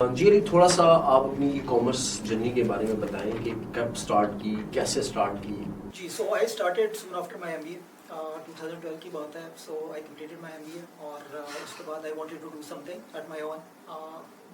جی علی، تھوڑا سا آپ اپنی ای کامرس جرنی کے بارے میں بتائیں کہ کب سٹارٹ کی، کیسے سٹارٹ کی؟ جی so I started soon after my M B A 2012 کی بات ہے. So I completed my M B A اور اس کے بعد I wanted to do something at my own.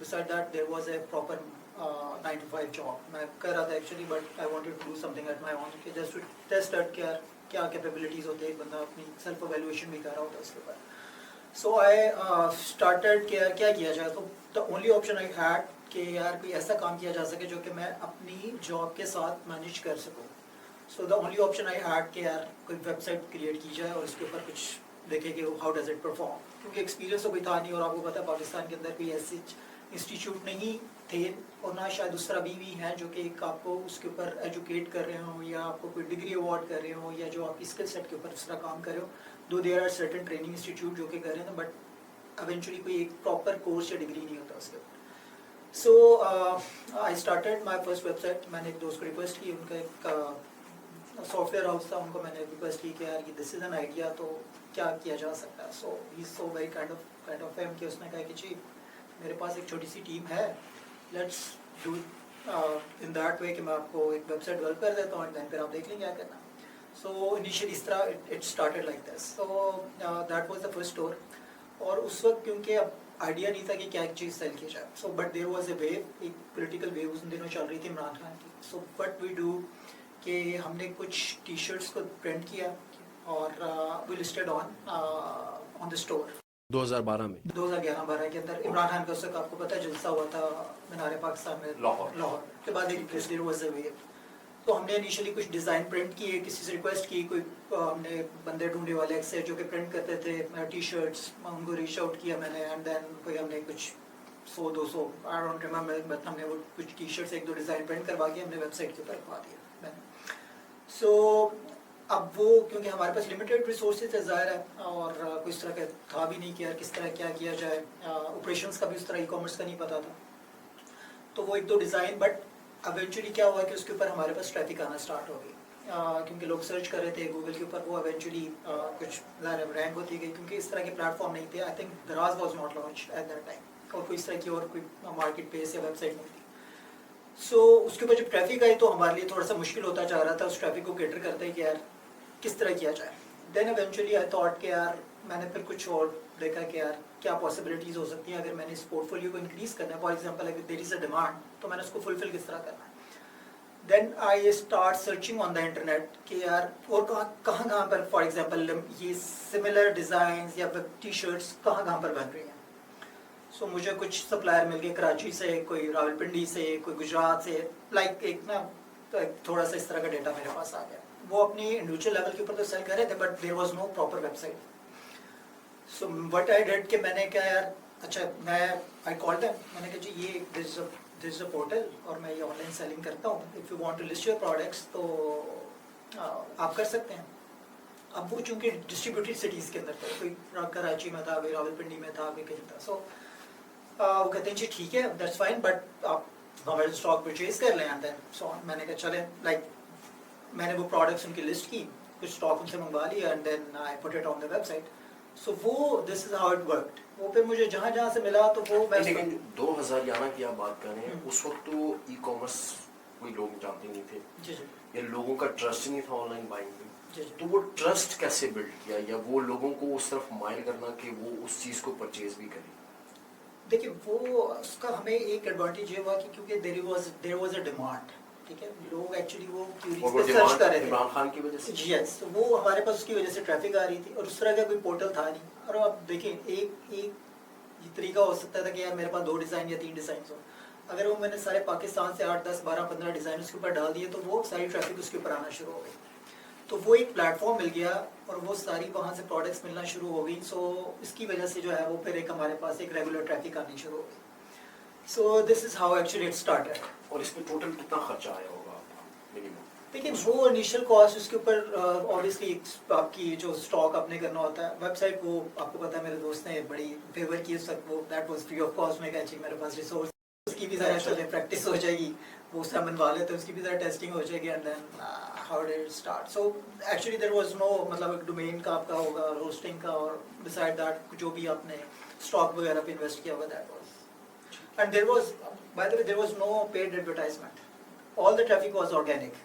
Beside that there was a proper 9 to 5 job میں کر رہا تھا actually, but I wanted to do something at my own کہ just to test at کیا capabilities ہوتی ہے, ایک بندہ اپنی سیلف اویلویشن بھی کر رہا ہوتا ہے اس کے اوپر. سو آئی اسٹارٹیڈ کیا کیا جائے, تو دا اونلی آپشن آئی ہیڈ کہ یار کوئی ایسا کام کیا جا سکے جو کہ میں اپنی جاب کے ساتھ مینیج کر سکوں. So the only option I had کہ یار کوئی ویب سائٹ کریٹ کی جائے اور اس کے اوپر کچھ دیکھے کہ ہاؤ ڈز اٹ پرفارم, کیونکہ ایکسپیرینس تو کوئی تھا نہیں, اور آپ کو پتا ہے پاکستان کے اندر کوئی ایسے انسٹیٹیوٹ نہیں تھے, اور نہ شاید اس طرح بھی ہیں جو کہ ایک آپ کو اس کے اوپر ایجوکیٹ کر رہے ہوں یا آپ کو کوئی ڈگری اوارڈ کر رہے ہوں یا جو آپ کی اسکل سیٹ کے اوپر اس طرح کام کر رہے ہو. Though there are certain training institute جو کہ کر رہے ہیں, بٹ ایونچولی کوئی ایک پراپر کورس یا ڈگری نہیں ہوتا اس کے اوپر. So I started my first website. میں نے ایک دوست کو ریکویسٹ کی, ان کا ایک سافٹ ویئر ہاؤس تھا, ان کو میں نے ریکویسٹ کی کہ یار یہ دس از این آئیڈیا, تو کیا کیا جا سکتا ہے. So he is so very kind of fame کہ اس نے کہا کہ جی میرے پاس ایک چھوٹی سی ٹیم ہے, let's do in that way کہ میں آپ کو ایک ویب سائٹ ڈیولپ کر دیتا ہوں اینڈ دین پھر آپ دیکھ لیں کیا کرنا. سو انیشیلی اس طرح it started like this. So that was the first store. اور اس وقت کیونکہ اب آئیڈیا نہیں تھا کہ کیا ایک چیز سیل کی جائے, so but there was a view, ایک پولیٹیکل ویو اس دنوں چل رہی تھی عمران خان کی. سو بٹ وی ڈو کہ ہم نے کچھ ٹی شرٹس کو پرنٹ کیا اور وی لسٹڈ آن دا اسٹور 2012 میں 2011-12 کے اندر. عمران خان کا اس وقت آپ کو پتہ ہے جلسہ ہوا تھا مینار پاکستان میں لاہور کے بعد ایک دیر واز اے ویو. تو ہم نے انیشلی کچھ ڈیزائن پرنٹ کیے, کسی سے ریکویسٹ کی, کوئی ہم نے بندے ڈھونڈے والے سے جو کہ پرنٹ کرتے تھے ٹی شرٹس, ان کو ریچ آؤٹ کیا میں نے, اینڈ دین کوئی ہم نے کچھ 100-200 آئی ڈونٹ ریمبر, بٹ ہم نے وہ کچھ ٹی شرٹس 1-2 ڈیزائن پرنٹ کروا کے ہم نے ویب سائٹ کے اوپر رکھوا دیا میں نے. سو اب وہ کیونکہ ہمارے پاس لمیٹیڈ ریسورسز ہے ظاہر ہے, اور کوئی اس طرح کا تھا بھی نہیں کہ یار کس طرح کیا کیا جائے, آپریشنس کا بھی اس طرح ای کامرس کا نہیں پتا تھا, تو وہ 1-2 ڈیزائن. بٹ ایونچولی کیا ہوا کہ اس کے اوپر ہمارے پاس ٹریفک آنا اسٹارٹ ہو گئی, کیونکہ لوگ سرچ کر رہے تھے گوگل کے اوپر. وہ ایونچولی کچھ رینک ہوتی گئی, کیونکہ اس طرح کے پلیٹ فارم نہیں تھے. I think Daraz was not launch at that time, اور کوئی اس طرح کی اور کوئی مارکیٹ پلیس یا ویب سائٹ نہیں تھی. سو اس کے اوپر جب ٹریفک آئی تو ہمارے لیے تھوڑا سا مشکل ہوتا جا رہا تھا اس ٹریفک کو کیٹر کرتے کہ یار کس طرح کیا جائے. دین ایونچولی آئی تھاٹ کہ یار میں نے پھر کچھ اور دیکھا کہ یار کیا پاسبلٹیز ہو سکتی ہیں اگر میں نے اس پورٹ فولیو کو انکریز کرنا ہے. فار ایگزامپل اگر دیر از اے ڈیمانڈ تو میں نے اس کو فلفل کس طرح کرنا ہے. Then I start searching on the internet کہ یار اور کہاں پر فار ایگزامپل یہ سملر ڈیزائنز یا ٹی شرٹس کہاں پر بن رہی ہیں. سو مجھے کچھ سپلائر مل گئے کراچی سے, کوئی راول پنڈی سے, کوئی گجرات سے, لائک ایک نا تھوڑا سا اس طرح کا ڈیٹا میرے پاس آ گیا. وہ اپنی انڈیویجول لیول کے اوپر تو سیل کر رہے تھے, but there was no proper website. So what I did کہ میں نے کہا یار اچھا میں آئی کال دیم, میں نے کہا جی یہ دس از اے پورٹل اور میں یہ آن لائن سیلنگ کرتا ہوں, if you want to list your products تو آپ کر سکتے ہیں. اب وہ چونکہ ڈسٹریبیوٹیڈ سٹیز کے اندر تھے, کوئی کراچی میں تھا, کوئی راول پنڈی میں تھا, کوئی کہیں تھا. سو وہ کہتے ہیں جی ٹھیک ہے دیٹس فائن, بٹ آپ ہمارے اسٹاک پرچیز کر لیں. دین سو میں نے کہا چلیں, لائک میں نے وہ پروڈکٹس ان کی لسٹ کی, کچھ اسٹاک ان سے منگوا لیا, and then I put it on the website. So وہ this is how it worked. وہ پھر مجھے جہاں سے ملا تو وہ میں. لیکن 2011 کی آپ بات کر رہے ہیں, اس وقت تو ای کامرس کوئی لوگ جانتے نہیں تھے, جی جی یا لوگوں کا ٹرسٹ نہیں تھا آن لائن بائنگ پہ. جی تو وہ ٹرسٹ کیسے بلڈ کیا, یا وہ لوگوں کو اس طرف مائل کرنا کہ وہ اس چیز کو پرچیز بھی کریں؟ دیکھیے وہ اس کا ہمیں ایک ایڈوانٹیج یہ ہوا کہ کیونکہ دیر واز اے ڈیمانڈ. ٹھیک ہے, لوگ ایکچولی وہ سرچ کر رہے تھے عمران خان کی وجہ سے. جی یس, وہ ہمارے پاس اس کی وجہ سے ٹریفک آ رہی تھی, اور اس طرح کا کوئی پورٹل تھا نہیں. اور آپ دیکھیں ایک یہ طریقہ ہو سکتا تھا کہ یار میرے پاس 2 ڈیزائن یا 3 ڈیزائنس ہو, اگر وہ میں نے سارے پاکستان سے 8, 10, 12, 15 ڈیزائن اس کے اوپر ڈال دیے تو وہ ساری ٹریفک اس کے اوپر آنا شروع ہو گئی. تو وہ ایک پلیٹ فارم مل گیا اور وہ ساری وہاں سے پروڈکٹس ملنا شروع ہو گئی. سو اس کی وجہ سے جو ہے وہ پھر ایک ہمارے پاس ایک ریگولر ٹریفک آنی شروع ہو گئی. So this is how actually it started. اور اس میں ٹوٹل کتنا خرچہ آیا ہوگا منیمم؟ دیکھیے وہ انیشیل کاسٹ اس کے اوپر اوبیسلی آپ کی جو اسٹاک آپ نے کرنا ہوتا ہے. ویب سائٹ وہ آپ کو پتا ہے میرے دوست نے بڑی فیور کی اس وقت, وہ that was free of cost. میں کہا چاہیے میرے پاس ریسورس, اس کی بھی ذرا چلے پریکٹس ہو جائے گی, وہ اس سے بنوا لیتے اس کی بھی ذرا ٹیسٹنگ ہو جائے گی, and then how did it start. So actually there was no مطلب ایک ڈومین کا آپ کا ہوگا, روسٹنگ کا, اور بسائڈ دیٹ جو بھی آپ نے اسٹاک وغیرہ پہ انویسٹ کیا ہوگا that was. And there was, by the way, there was no paid advertisement. All the traffic was organic.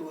2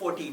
2014